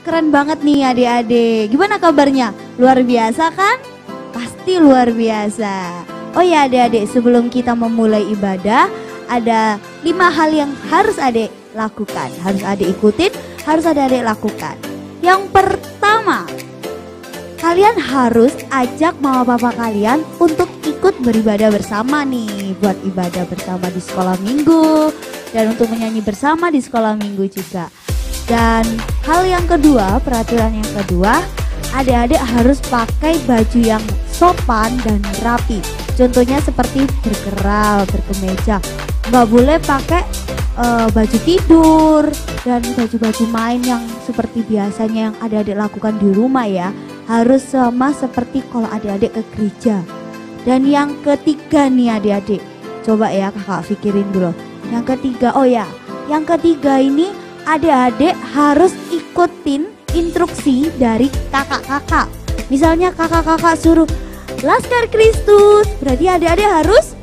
keren banget nih adik-adik. Gimana kabarnya? Luar biasa kan? Pasti luar biasa. Oh ya adik-adik, sebelum kita memulai ibadah, ada 5 hal yang harus adik lakukan. Harus adik ikutin, harus adik lakukan. Yang pertama, kalian harus ajak mama papa kalian untuk ikut beribadah bersama nih. Buat ibadah bersama di sekolah minggu. Dan untuk menyanyi bersama di sekolah minggu juga. Dan hal yang kedua, peraturan yang kedua, adik-adik harus pakai baju yang sopan dan rapi. Contohnya seperti berkeral, berkemeja. Nggak boleh pakai baju tidur dan baju-baju main yang seperti biasanya yang adik-adik lakukan di rumah ya. Harus sama seperti kalau adik-adik ke gereja. Dan yang ketiga nih adik-adik, coba ya kakak pikirin dulu. Yang ketiga, oh ya, yang ketiga ini adik-adik harus ikutin instruksi dari kakak-kakak. Misalnya kakak-kakak suruh Laskar Kristus, berarti adik-adik harus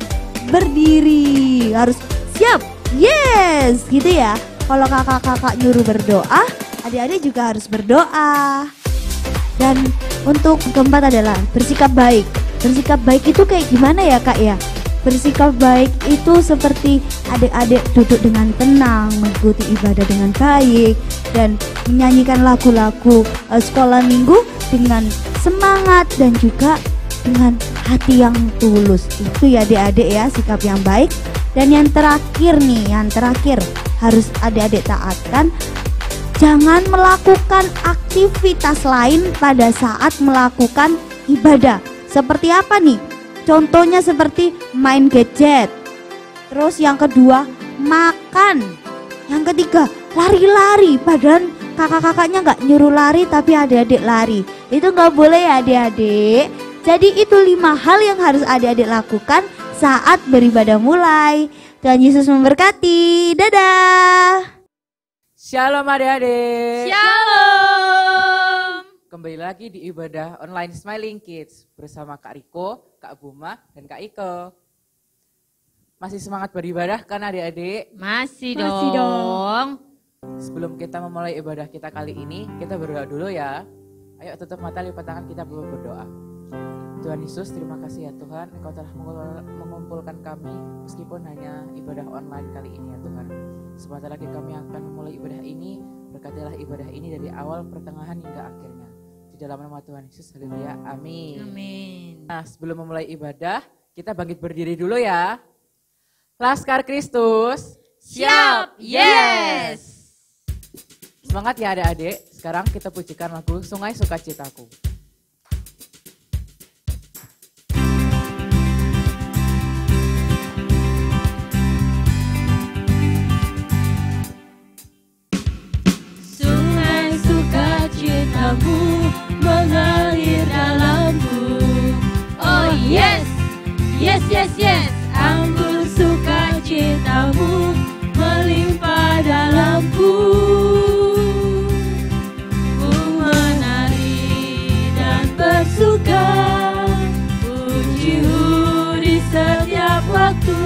berdiri, harus siap, yes, gitu ya. Kalau kakak-kakak nyuruh berdoa, adik-adik juga harus berdoa. Dan untuk keempat adalah bersikap baik. Bersikap baik itu kayak gimana ya kak ya? Bersikap baik itu seperti adik-adik duduk dengan tenang, mengikuti ibadah dengan baik, dan menyanyikan lagu-lagu sekolah minggu dengan semangat dan juga dengan hati yang tulus. Itu ya adik-adik ya, sikap yang baik. Dan yang terakhir nih, yang terakhir harus adik-adik taatkan, jangan melakukan aktivitas lain pada saat melakukan ibadah. Seperti apa nih? Contohnya seperti main gadget. Terus yang kedua, makan. Yang ketiga, lari-lari. Padahal kakak-kakaknya nggak nyuruh lari tapi adik-adik lari. Itu nggak boleh ya adik-adik. Jadi itu 5 hal yang harus adik-adik lakukan saat beribadah mulai. Tuhan Yesus memberkati. Dadah. Shalom adik-adik. Shalom. Kembali lagi di ibadah online Smiling Kids bersama Kak Riko, Kak Buma, dan Kak Iko. Masih semangat beribadah kan adik-adik? Masih dong. Sebelum kita memulai ibadah kita kali ini, kita berdoa dulu ya. Ayo tutup mata, lipat tangan, kita berdoa. Tuhan Yesus, terima kasih ya Tuhan, Engkau telah mengumpulkan kami meskipun hanya ibadah online kali ini ya Tuhan. Sebentar lagi kami akan memulai ibadah ini, berkatilah ibadah ini dari awal, pertengahan hingga akhirnya. Di dalam nama Tuhan Yesus, haleluya, amin. Amin. Nah, sebelum memulai ibadah, kita bangkit berdiri dulu ya. Laskar Kristus, Siap, yes. Semangat ya adik-adik, sekarang kita pujikan lagu Sungai Sukacitaku. Sungai sukacitamu mengalir dalamku. Oh yes, yes, yes, yes. Anggur sukacitamu melimpah dalamku. Ku menari dan bersuka, pujimu di setiap waktu,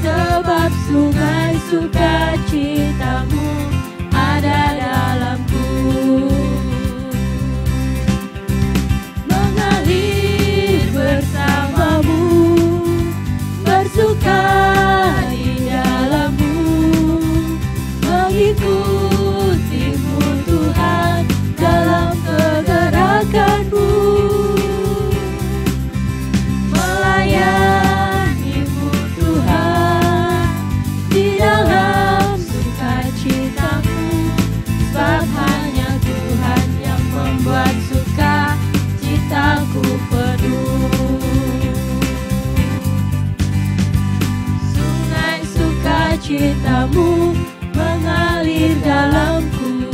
sebab sungai sukacitamu ada dalamku. Mengalir bersamamu, bersuka di dalammu, mengikutimu Tuhan dalam kegerakanmu, melayanimu Tuhan di dalam sukacitamu, sebab hanya Tuhan yang membuat sukacitaku penuh. Sungai sukacitamu mengalir dalamku.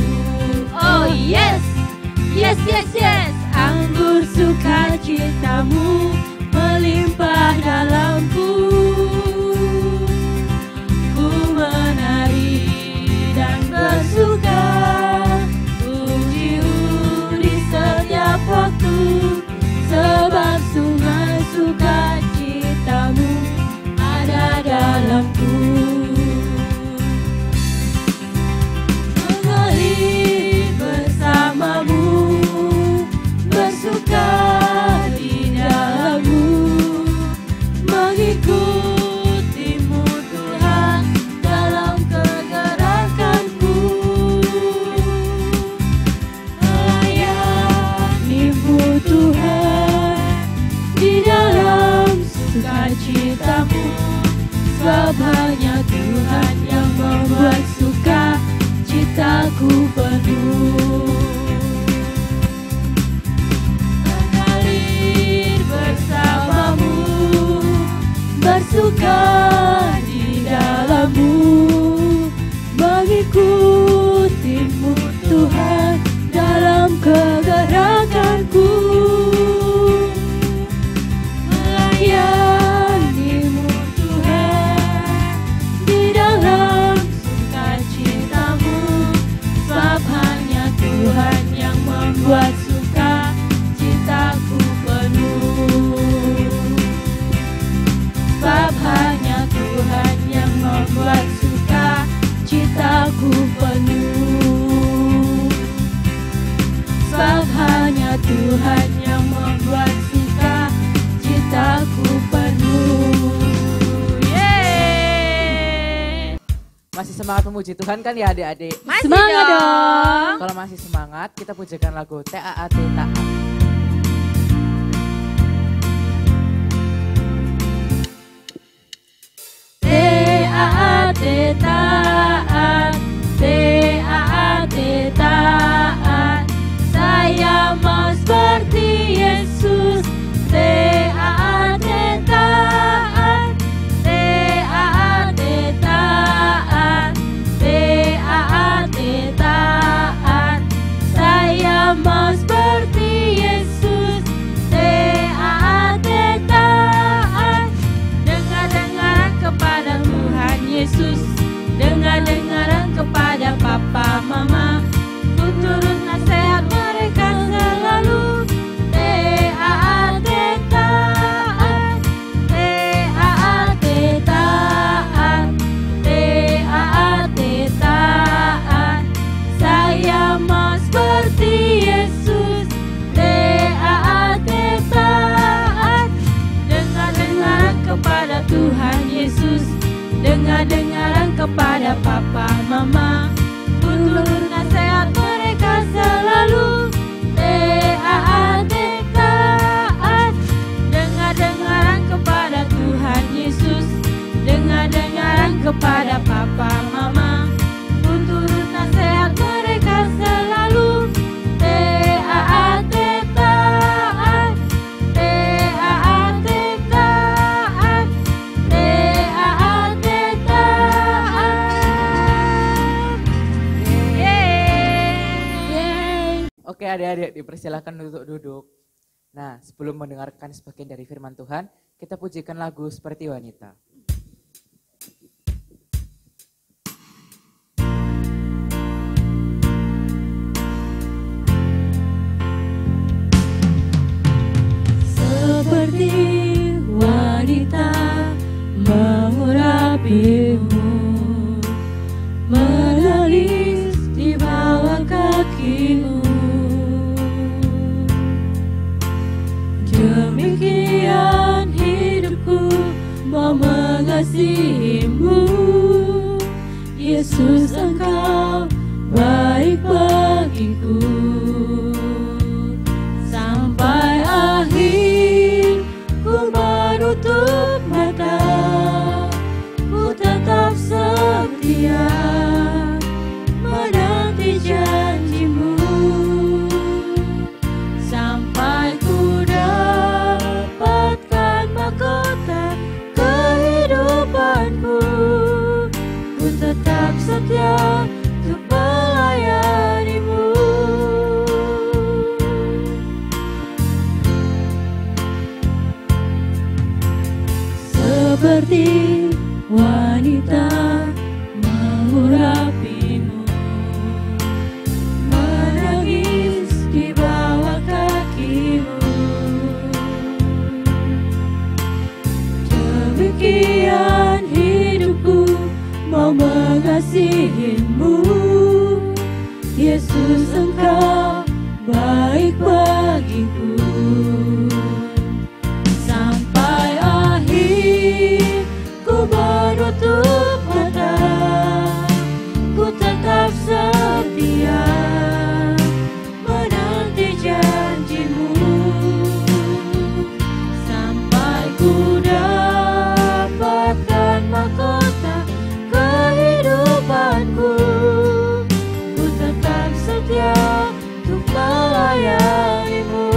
Oh yes, yes, yes, yes. Anggur sukacitamu melimpah dalamku. Ku menari dan bersuka, pujimu di setiap waktu, sebab sungai sukacitamu ada dalamku. Mengalir bersama membuat suka citaku penuh. Sebab hanya Tuhan yang membuat suka citaku penuh. Sebab hanya Tuhan yang membuat suka citaku penuh. Yeay. Masih semangat memuji Tuhan kan ya adik-adik? Masih semangat dong. Kalau masih semangat, kita pujikan lagu TAAT Taat. TAAT taat, TAAT taat, saya mau seperti Yesus. TAAT taat, TAAT taat, TAAT taat, saya mau seperti Yesus. TAAT taat, dengar-dengaran kepada Tuhan Yesus, dengar-dengaran kepada papa mama, ku turut nasihat mereka selalu. TAAT taat, TAAT taat, TAAT taat, saya mau seperti Yesus. TAAT taat, dengar-dengaran kepada Tuhan Yesus, dengar-dengaran kepada papa mama, ku turut nasihat mereka selalu. TAAT taat, dengar-dengaran kepada Tuhan Yesus, dengar-dengaran kepada papa mama, ku turut nasihat mereka selalu. TAAT taat, TAAT taat, TAAT taat. Yeay. Oke adik-adik, dipersilakan untuk duduk. Nah, sebelum mendengarkan sebagian dari firman Tuhan, kita pujikan lagu Seperti Wanita. Seperti wanita mengurapimu, menangis di bawah kakimu. Demikian hidupku mau mengasihimu, Yesus Engkau baik bagiku. Sampai akhir ku menutup mata, ku tetap setia menanti janjimu. Sampai ku dapatkan mahkota kehidupanku, ku tetap setia untuk melayanimu. Seperti wanita mengurapimu, menangis di bawah kakimu. Demikian hidupku mau mengasihimu, Yesus Engkau baik bagiku. Sampai akhir ku menutup mata, ku tetap setia menanti janjimu. Sampai ku dapatkan mahkota kehidupanku, ku tetap setia untuk melayanimu.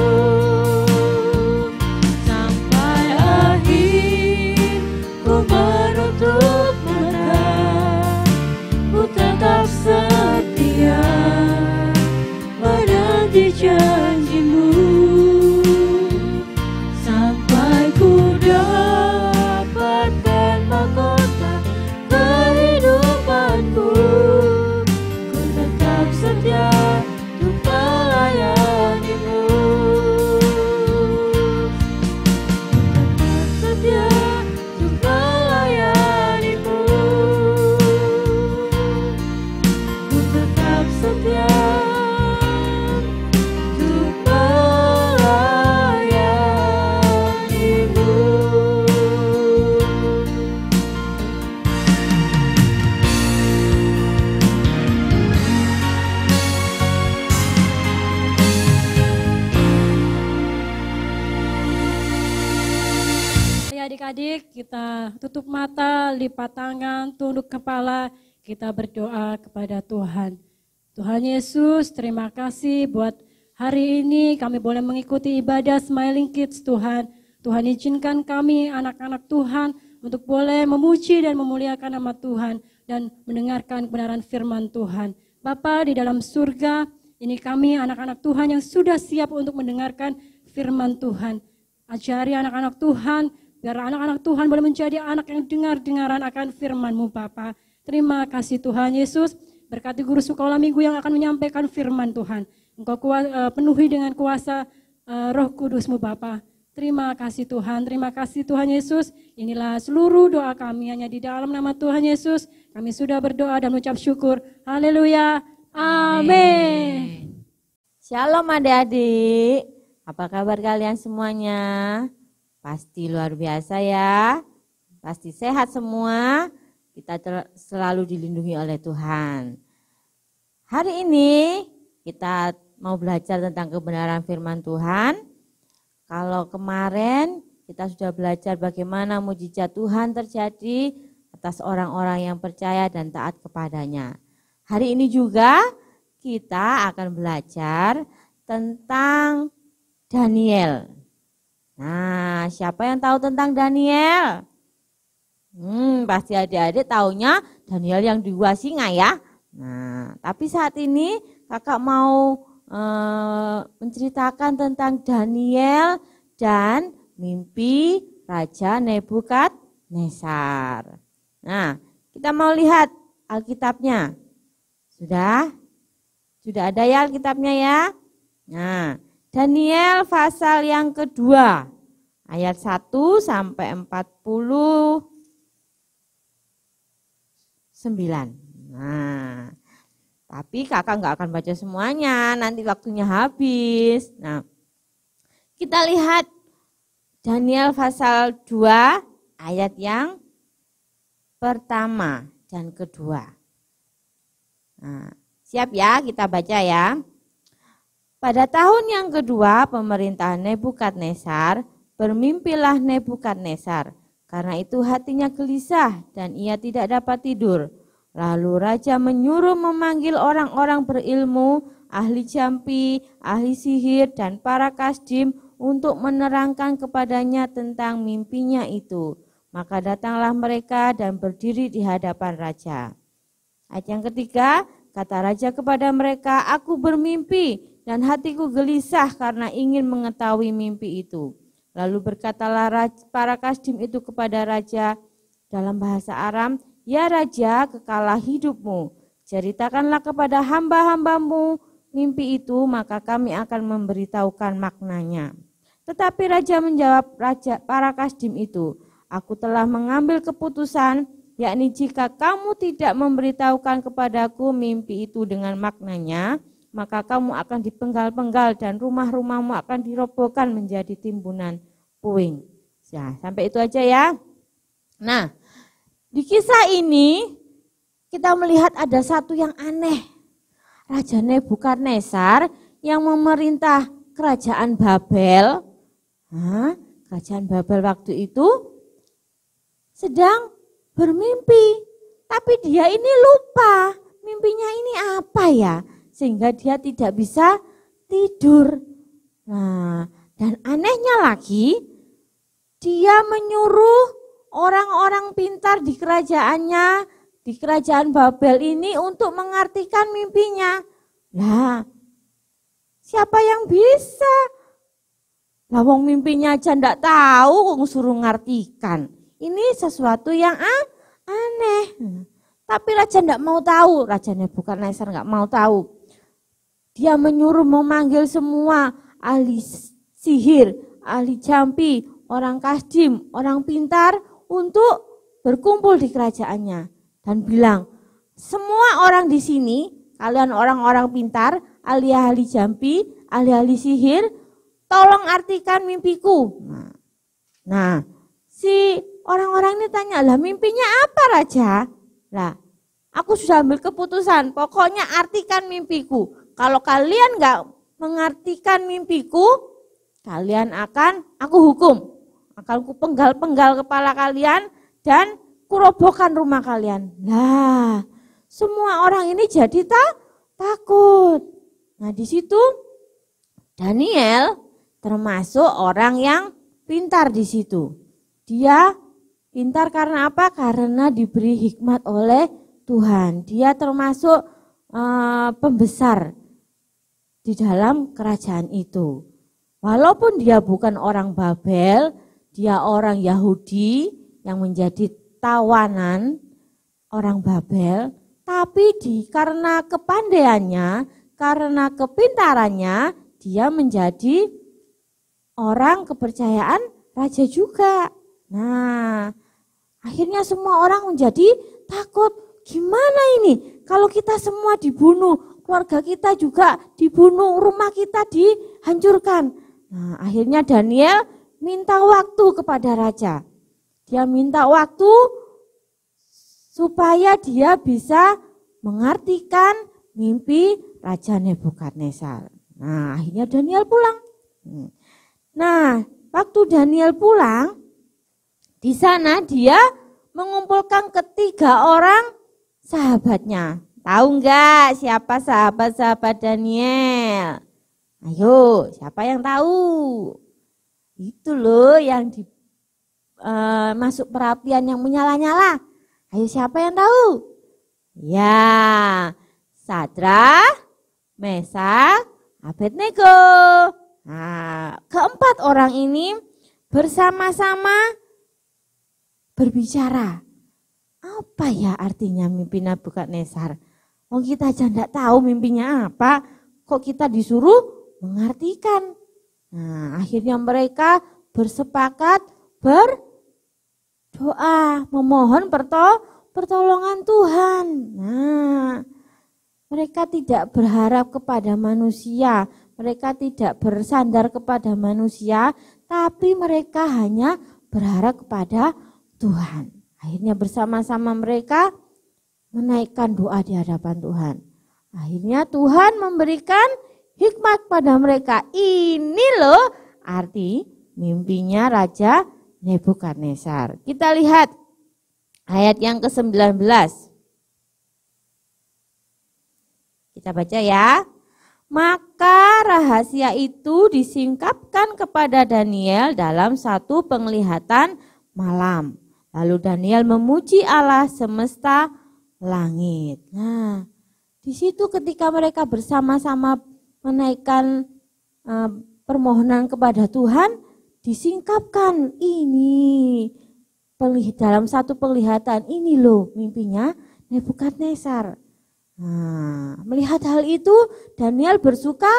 adik-adik, kita tutup mata, lipat tangan, tunduk kepala, kita berdoa kepada Tuhan. Tuhan Yesus, terima kasih buat hari ini kami boleh mengikuti ibadah Smiling Kids Tuhan. Tuhan izinkan kami anak-anak Tuhan untuk boleh memuji dan memuliakan nama Tuhan dan mendengarkan kebenaran firman Tuhan. Bapa di dalam surga, ini kami anak-anak Tuhan yang sudah siap untuk mendengarkan firman Tuhan. Ajari anak-anak Tuhan, biar anak-anak Tuhan boleh menjadi anak yang dengar-dengaran akan firman-Mu Bapa. Terima kasih Tuhan Yesus, berkati guru sekolah minggu yang akan menyampaikan firman Tuhan. Engkau penuhi dengan kuasa Roh Kudus-Mu Bapa. Terima kasih Tuhan Yesus. Inilah seluruh doa kami hanya di dalam nama Tuhan Yesus. Kami sudah berdoa dan mengucap syukur. Haleluya. Amin. Shalom adik-adik. Apa kabar kalian semuanya? Pasti luar biasa ya. Pasti sehat semua. Kita selalu dilindungi oleh Tuhan. Hari ini kita mau belajar tentang kebenaran firman Tuhan. Kalau kemarin kita sudah belajar bagaimana mujizat Tuhan terjadi atas orang-orang yang percaya dan taat kepadanya. Hari ini juga kita akan belajar tentang Daniel. Nah, siapa yang tahu tentang Daniel? Pasti adik-adik taunya Daniel yang di gua singa ya. Nah, tapi saat ini kakak mau menceritakan tentang Daniel dan mimpi Raja Nebukadnezar. Nah, kita mau lihat Alkitabnya. Sudah ada ya Alkitabnya ya? Nah, Daniel pasal yang kedua, ayat 1 sampai 49. Nah, tapi kakak nggak akan baca semuanya, nanti waktunya habis. Nah, kita lihat Daniel pasal 2, ayat yang pertama dan kedua. Nah, siap ya, kita baca ya. Pada tahun yang kedua pemerintahan Nebukadnezar, bermimpilah Nebukadnezar. Karena itu hatinya gelisah dan ia tidak dapat tidur. Lalu raja menyuruh memanggil orang-orang berilmu, ahli jampi, ahli sihir, dan para kasdim untuk menerangkan kepadanya tentang mimpinya itu. Maka datanglah mereka dan berdiri di hadapan raja. Ayat yang ketiga, kata raja kepada mereka, aku bermimpi dan hatiku gelisah karena ingin mengetahui mimpi itu. Lalu berkatalah para kasdim itu kepada raja dalam bahasa Aram, ya raja, kekalah hidupmu. Ceritakanlah kepada hamba-hambamu mimpi itu, maka kami akan memberitahukan maknanya. Tetapi raja menjawab para kasdim itu, aku telah mengambil keputusan, yakni jika kamu tidak memberitahukan kepadaku mimpi itu dengan maknanya, maka kamu akan dipenggal-penggal dan rumah-rumahmu akan dirobohkan menjadi timbunan puing. Ya, sampai itu aja ya. Nah, di kisah ini kita melihat ada satu yang aneh. Raja Nebukadnezar yang memerintah kerajaan Babel. Kerajaan Babel waktu itu sedang bermimpi. Tapi dia ini lupa mimpinya ini apa ya. Sehingga dia tidak bisa tidur. Nah, dan anehnya lagi, dia menyuruh orang-orang pintar di kerajaannya, di kerajaan Babel ini untuk mengartikan mimpinya. Lah, siapa yang bisa? Lah wong mimpinya aja ndak tahu, kok suruh ngartikan. Ini sesuatu yang aneh. Tapi raja ndak mau tahu, Raja Nebukadnezar nggak mau tahu. Dia menyuruh memanggil semua ahli sihir, ahli jampi, orang kasdim, orang pintar untuk berkumpul di kerajaannya. Dan bilang, semua orang di sini, kalian orang-orang pintar, ahli-ahli jampi, ahli-ahli sihir, tolong artikan mimpiku. Nah, si orang-orang ini tanya, lah mimpinya apa raja? Lah, aku sudah ambil keputusan, pokoknya artikan mimpiku. Kalau kalian nggak mengartikan mimpiku, kalian akan aku hukum. akan kupenggal-penggal kepala kalian dan kurobohkan rumah kalian. Nah, semua orang ini jadi takut. Nah, di situ Daniel termasuk orang yang pintar di situ. Dia pintar karena apa? Karena diberi hikmat oleh Tuhan. Dia termasuk pembesar di dalam kerajaan itu. Walaupun dia bukan orang Babel, dia orang Yahudi yang menjadi tawanan orang Babel, tapi karena kepandaiannya, karena kepintarannya, dia menjadi orang kepercayaan raja juga. Nah, akhirnya semua orang menjadi takut. Gimana ini kalau kita semua dibunuh, keluarga kita juga dibunuh, rumah kita dihancurkan. Nah, akhirnya Daniel minta waktu kepada raja. Dia minta waktu supaya dia bisa mengartikan mimpi Raja Nebukadnezar. Nah, akhirnya Daniel pulang. Nah, waktu Daniel pulang, di sana dia mengumpulkan ketiga orang sahabatnya. Tahu enggak siapa sahabat-sahabat Daniel? Ayo, siapa yang tahu? Itu loh yang masuk perapian yang menyala-nyala. Ayo, siapa yang tahu? Ya, Sadrah, Mesak, Abednego. Nah, keempat orang ini bersama-sama berbicara. Apa ya artinya mimpi Nebukadnezar? Oh, kita aja enggak tahu mimpinya apa, kok kita disuruh mengartikan. Nah, akhirnya mereka bersepakat berdoa, memohon pertolongan Tuhan. Nah, mereka tidak berharap kepada manusia, mereka tidak bersandar kepada manusia, tapi mereka hanya berharap kepada Tuhan. Akhirnya bersama-sama mereka menaikkan doa di hadapan Tuhan. Akhirnya Tuhan memberikan hikmat pada mereka. Ini loh arti mimpinya Raja Nebukadnezar. Kita lihat ayat yang ke-19. Kita baca ya. Maka rahasia itu disingkapkan kepada Daniel dalam satu penglihatan malam. Lalu Daniel memuji Allah semesta langit. Nah, di situ ketika mereka bersama-sama menaikkan permohonan kepada Tuhan, disingkapkan ini dalam satu penglihatan. Ini loh mimpinya Nebukadnezar. Nah, melihat hal itu Daniel bersuka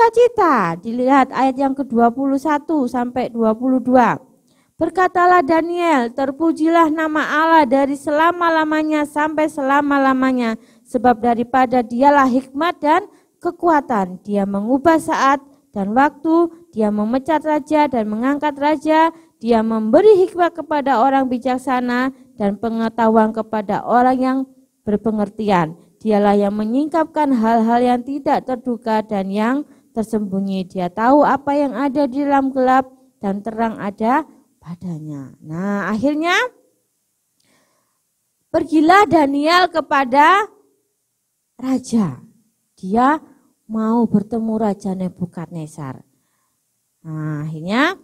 cita. Dilihat ayat yang ke-21 sampai 22. Berkatalah Daniel, terpujilah nama Allah dari selama-lamanya sampai selama-lamanya, sebab daripada dialah hikmat dan kekuatan. Dia mengubah saat dan waktu, dia memecat raja dan mengangkat raja, dia memberi hikmat kepada orang bijaksana dan pengetahuan kepada orang yang berpengertian. Dialah yang menyingkapkan hal-hal yang tidak terduga dan yang tersembunyi. Dia tahu apa yang ada di dalam gelap dan terang ada padanya. Nah, akhirnya pergilah Daniel kepada raja. Dia mau bertemu Raja Nebukadnezar. Nah, akhirnya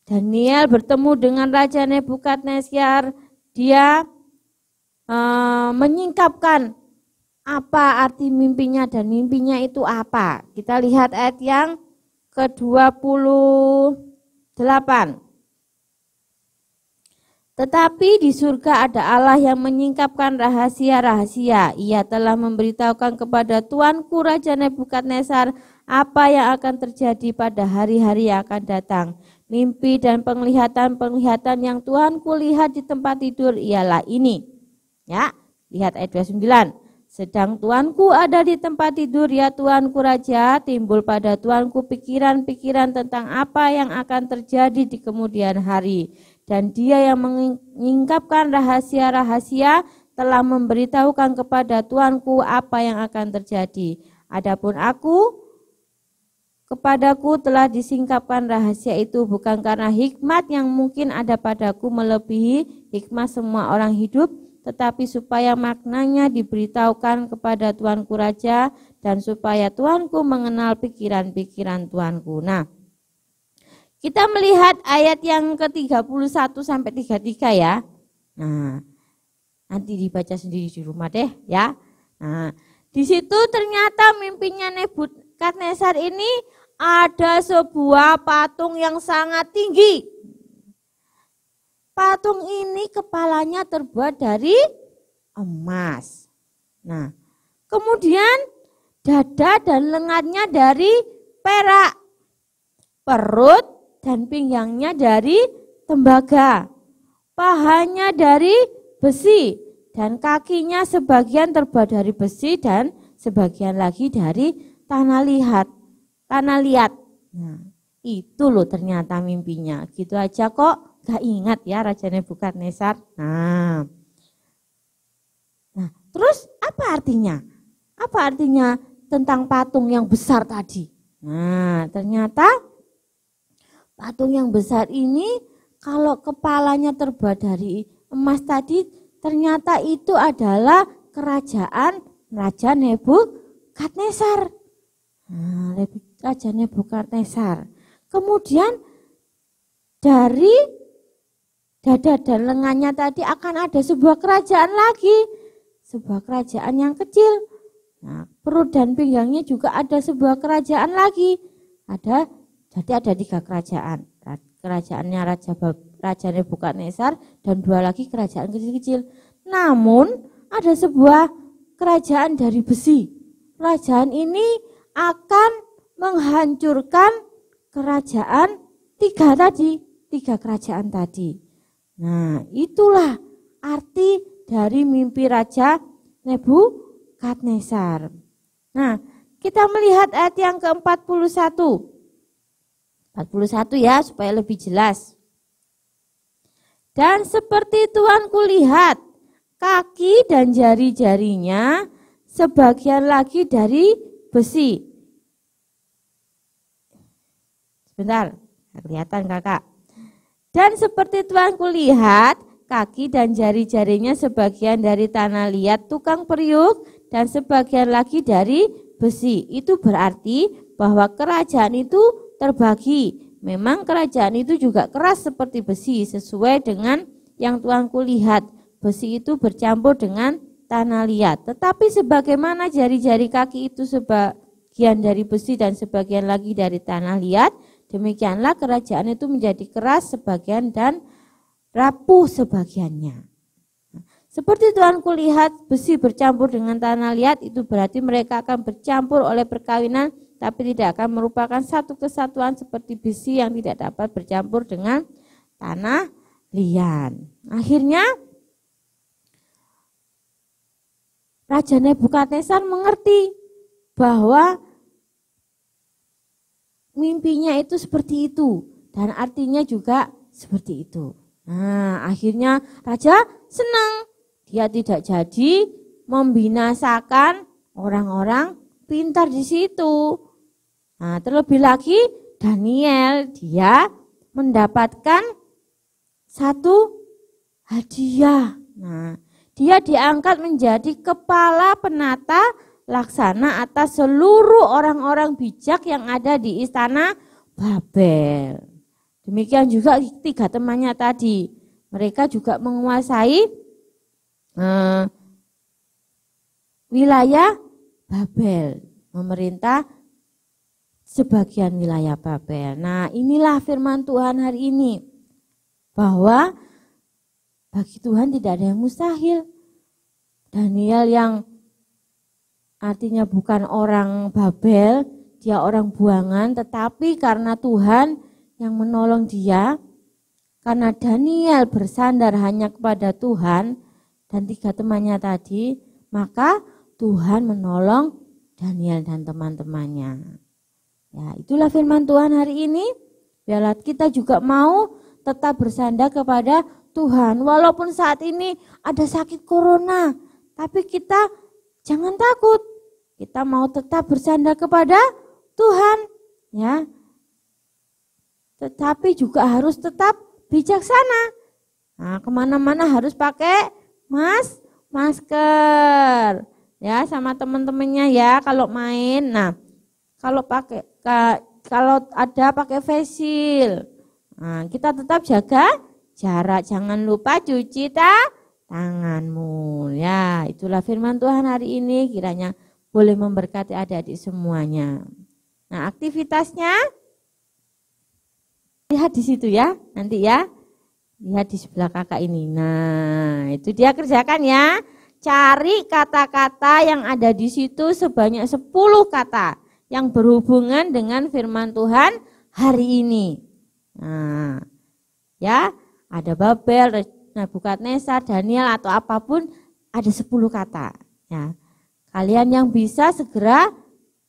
Daniel bertemu dengan Raja Nebukadnezar. Dia menyingkapkan apa arti mimpinya dan mimpinya itu apa. Kita lihat ayat yang ke-28. Tetapi di surga ada Allah yang menyingkapkan rahasia-rahasia. Ia telah memberitahukan kepada Tuanku Raja Nebukadnezar apa yang akan terjadi pada hari-hari yang akan datang. Mimpi dan penglihatan-penglihatan yang Tuanku lihat di tempat tidur ialah ini. Ya, lihat ayat 29. Sedang Tuanku ada di tempat tidur, ya Tuanku Raja, timbul pada Tuanku pikiran-pikiran tentang apa yang akan terjadi di kemudian hari. Dan dia yang menyingkapkan rahasia-rahasia telah memberitahukan kepada Tuanku apa yang akan terjadi. Adapun aku, kepadaku telah disingkapkan rahasia itu bukan karena hikmat yang mungkin ada padaku melebihi hikmat semua orang hidup, tetapi supaya maknanya diberitahukan kepada Tuanku Raja dan supaya Tuanku mengenal pikiran-pikiran Tuanku. Nah, kita melihat ayat yang ke-31 sampai 33 ya. Nah, nanti dibaca sendiri di rumah deh ya. Nah, di situ ternyata mimpinya Nebukadnezar ini ada sebuah patung yang sangat tinggi. Patung ini kepalanya terbuat dari emas. Nah, kemudian dada dan lengannya dari perak. Perut dan pinggangnya dari tembaga. Pahanya dari besi dan kakinya sebagian terbuat dari besi dan sebagian lagi dari tanah liat. Nah, itu loh ternyata mimpinya. Gitu aja kok gak ingat ya Raja Nebukadnezar. Nah, terus apa artinya? Apa artinya tentang patung yang besar tadi? Nah, ternyata patung yang besar ini kalau kepalanya terbuat dari emas tadi, ternyata itu adalah kerajaan Raja Nebukadnezar. Nah, Raja Nebukadnezar. Kemudian dari dada dan lengannya tadi akan ada sebuah kerajaan lagi. Sebuah kerajaan yang kecil. Nah, perut dan pinggangnya juga ada sebuah kerajaan lagi. Jadi ada 3 kerajaan. Kerajaannya Raja Nebukadnezar dan 2 lagi kerajaan kecil-kecil. Namun ada sebuah kerajaan dari besi. Kerajaan ini akan menghancurkan kerajaan 3 kerajaan tadi. Nah, itulah arti dari mimpi Raja Nebukadnezar. Nah, kita melihat ayat yang ke-41. 41 ya, supaya lebih jelas. Dan seperti Tuanku lihat, kaki dan jari-jarinya sebagian lagi dari besi. Sebentar, kelihatan kakak. Dan seperti Tuanku lihat, kaki dan jari-jarinya sebagian dari tanah liat tukang periuk dan sebagian lagi dari besi. Itu berarti bahwa kerajaan itu terbagi. Memang kerajaan itu juga keras seperti besi sesuai dengan yang Tuanku lihat. Besi itu bercampur dengan tanah liat. Tetapi sebagaimana jari-jari kaki itu sebagian dari besi dan sebagian lagi dari tanah liat, demikianlah kerajaan itu menjadi keras sebagian dan rapuh sebagiannya. Seperti Tuanku lihat besi bercampur dengan tanah liat, itu berarti mereka akan bercampur oleh perkawinan, tapi tidak akan merupakan satu kesatuan seperti besi yang tidak dapat bercampur dengan tanah liat. Akhirnya Raja Nebukadnezar mengerti bahwa mimpinya itu seperti itu dan artinya juga seperti itu. Nah, akhirnya raja senang. Dia tidak jadi membinasakan orang-orang pintar di situ. Nah, terlebih lagi Daniel, dia mendapatkan satu hadiah. Nah, dia diangkat menjadi kepala penata laksana atas seluruh orang-orang bijak yang ada di istana Babel. Demikian juga 3 temannya tadi. Mereka juga menguasai wilayah Babel, memerintah sebagian wilayah Babel. Nah, inilah firman Tuhan hari ini, bahwa bagi Tuhan tidak ada yang mustahil. Daniel yang artinya bukan orang Babel, dia orang buangan, tetapi karena Tuhan yang menolong dia, karena Daniel bersandar hanya kepada Tuhan dan 3 temannya tadi, maka Tuhan menolong Daniel dan teman-temannya. Ya, itulah firman Tuhan hari ini. Biarlah kita juga mau tetap bersandar kepada Tuhan. Walaupun saat ini ada sakit corona, tapi kita jangan takut. Kita mau tetap bersandar kepada Tuhan. ya. Tetapi juga harus tetap bijaksana. Nah, kemana-mana harus pakai masker. Ya, sama teman-temannya ya kalau main. Nah, kalau ada pakai face shield. Nah, kita tetap jaga jarak. Jangan lupa cuci tanganmu. Ya, itulah firman Tuhan hari ini. Kiranya boleh memberkati adik-adik semuanya. Nah, aktivitasnya lihat di situ ya, nanti ya. Lihat di sebelah kakak ini. Nah, itu dia kerjakan ya. Cari kata-kata yang ada di situ sebanyak 10 kata yang berhubungan dengan firman Tuhan hari ini. Nah, ya, ada Babel, Nebukadnezar, Daniel atau apapun, ada 10 kata. Ya. Kalian yang bisa segera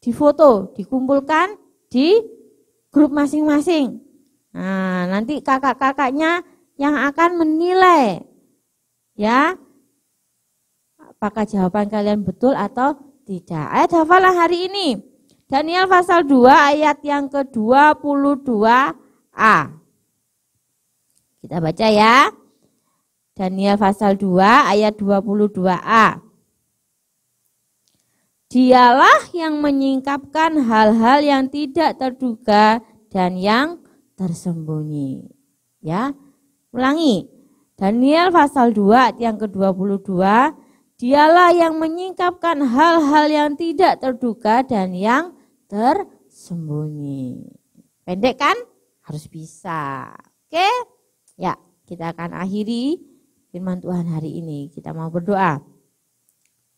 difoto, dikumpulkan di grup masing-masing. Nah, nanti kakak-kakaknya yang akan menilai, ya, apakah jawaban kalian betul atau tidak. Ayat hafalan hari ini, Daniel pasal 2 ayat yang ke-22a. Kita baca ya, Daniel pasal 2 ayat 22a. Dialah yang menyingkapkan hal-hal yang tidak terduga dan yang tersembunyi. Ya, ulangi. Daniel pasal 2 ayat yang ke-22, dialah yang menyingkapkan hal-hal yang tidak terduga dan yang tersembunyi. Pendek kan? Harus bisa. Oke? Ya, kita akan akhiri firman Tuhan hari ini. Kita mau berdoa.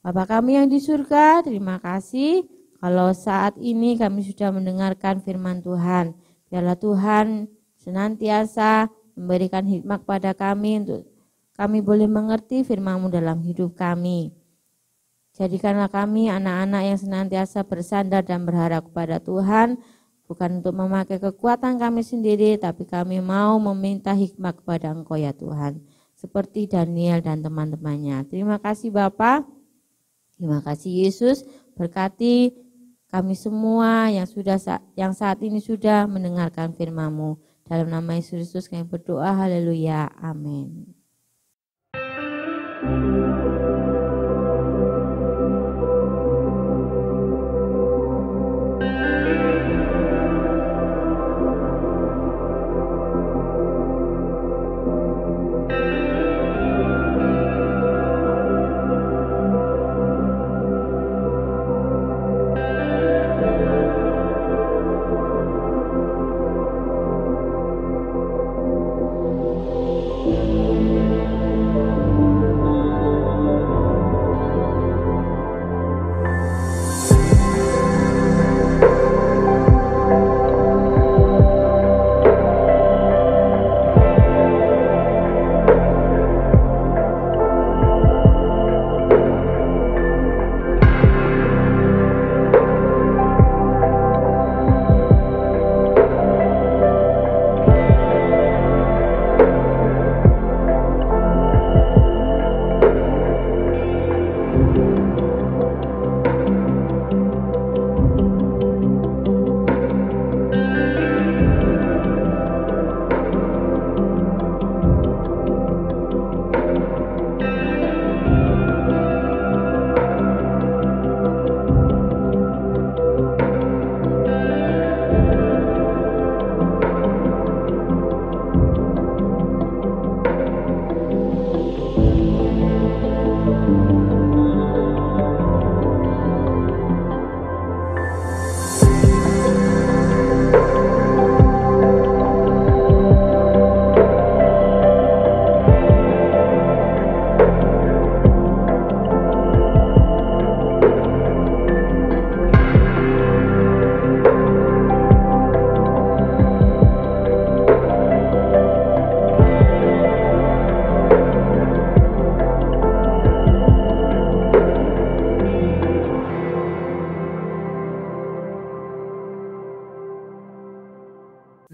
Bapa kami yang di surga, terima kasih kalau saat ini kami sudah mendengarkan firman Tuhan. Biarlah Tuhan senantiasa memberikan hikmat kepada kami untuk kami boleh mengerti firman-Mu dalam hidup kami. Jadikanlah kami anak-anak yang senantiasa bersandar dan berharap kepada Tuhan, bukan untuk memakai kekuatan kami sendiri, tapi kami mau meminta hikmat kepada Engkau ya Tuhan. Seperti Daniel dan teman-temannya. Terima kasih Bapa, terima kasih Yesus, berkati kami semua yang saat ini sudah mendengarkan firman-Mu. Dalam nama Yesus Kristus kami berdoa, haleluya, amin.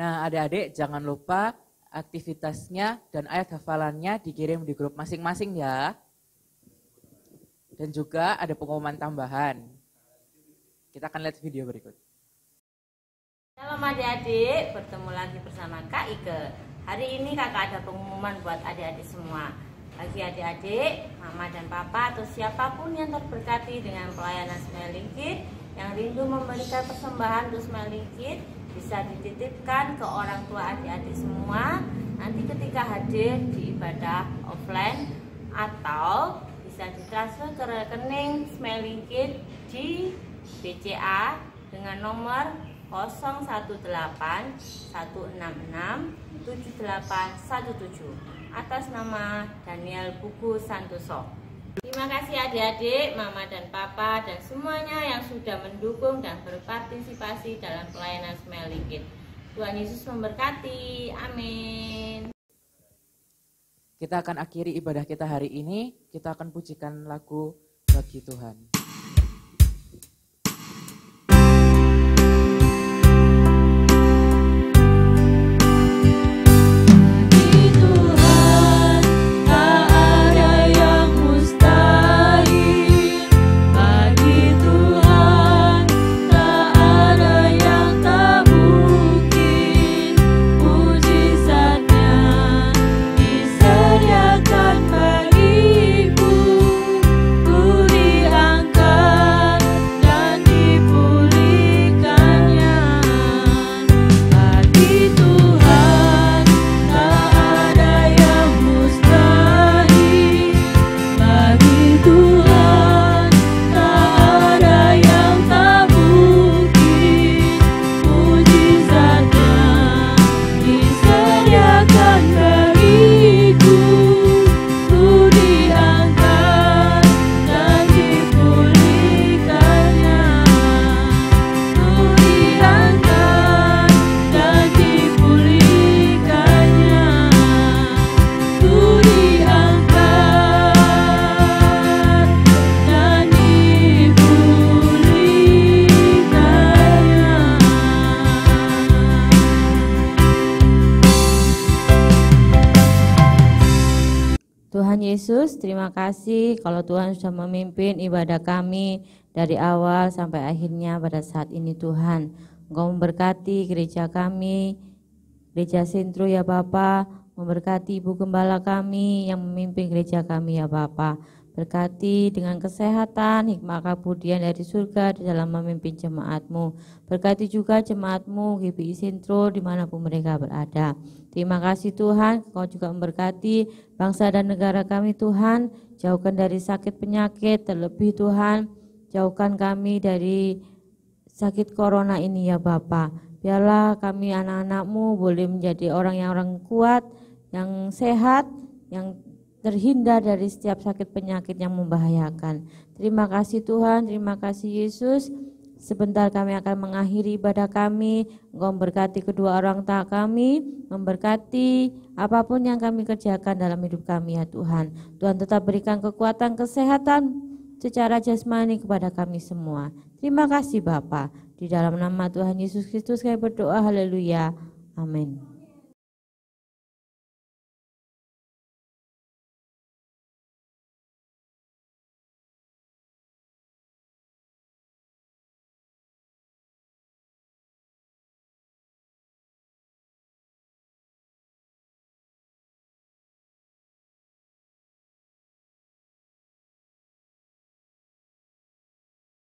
Nah, adik-adik jangan lupa aktivitasnya dan ayat hafalannya dikirim di grup masing-masing ya. Dan juga ada pengumuman tambahan. Kita akan lihat video berikut. Shalom adik-adik, bertemu lagi bersama Kak Ike. Hari ini kakak ada pengumuman buat adik-adik semua. Bagi adik-adik, mama dan papa atau siapapun yang terberkati dengan pelayanan Smiling Kids, yang rindu memberikan persembahan untuk Smiling Kids, bisa dititipkan ke orang tua adik-adik semua. Nanti ketika hadir di ibadah offline atau bisa ditransfer ke rekening Smiling Kids di BCA dengan nomor 018-166-7817 atas nama Daniel Buku Santoso. Terima kasih adik-adik, mama dan papa dan semuanya yang sudah mendukung dan berpartisipasi dalam pelayanan Smiling Kids. Tuhan Yesus memberkati. Amin. Kita akan akhiri ibadah kita hari ini. Kita akan pujikan lagu Bagi Tuhan. Tuhan Yesus, terima kasih kalau Tuhan sudah memimpin ibadah kami dari awal sampai akhirnya pada saat ini Tuhan. Engkau memberkati gereja kami, gereja Sentro ya Bapa, memberkati Ibu Gembala kami yang memimpin gereja kami ya Bapa. Berkati dengan kesehatan, hikmah kemudian dari surga di dalam memimpin jemaat-Mu. Berkati juga jemaat-Mu, GBI Sentro dimanapun mereka berada. Terima kasih Tuhan, Kau juga memberkati bangsa dan negara kami Tuhan. Jauhkan dari sakit penyakit, terlebih Tuhan, jauhkan kami dari sakit corona ini ya Bapa. Biarlah kami anak-anak-Mu boleh menjadi orang kuat, yang sehat, yang terhindar dari setiap sakit penyakit yang membahayakan. Terima kasih Tuhan, terima kasih Yesus. Sebentar kami akan mengakhiri ibadah kami. Engkau memberkati kedua orang tua kami, memberkati apapun yang kami kerjakan dalam hidup kami ya Tuhan. Tuhan tetap berikan kekuatan, kesehatan secara jasmani kepada kami semua. Terima kasih Bapa. Di dalam nama Tuhan Yesus Kristus kami berdoa, haleluya, amin.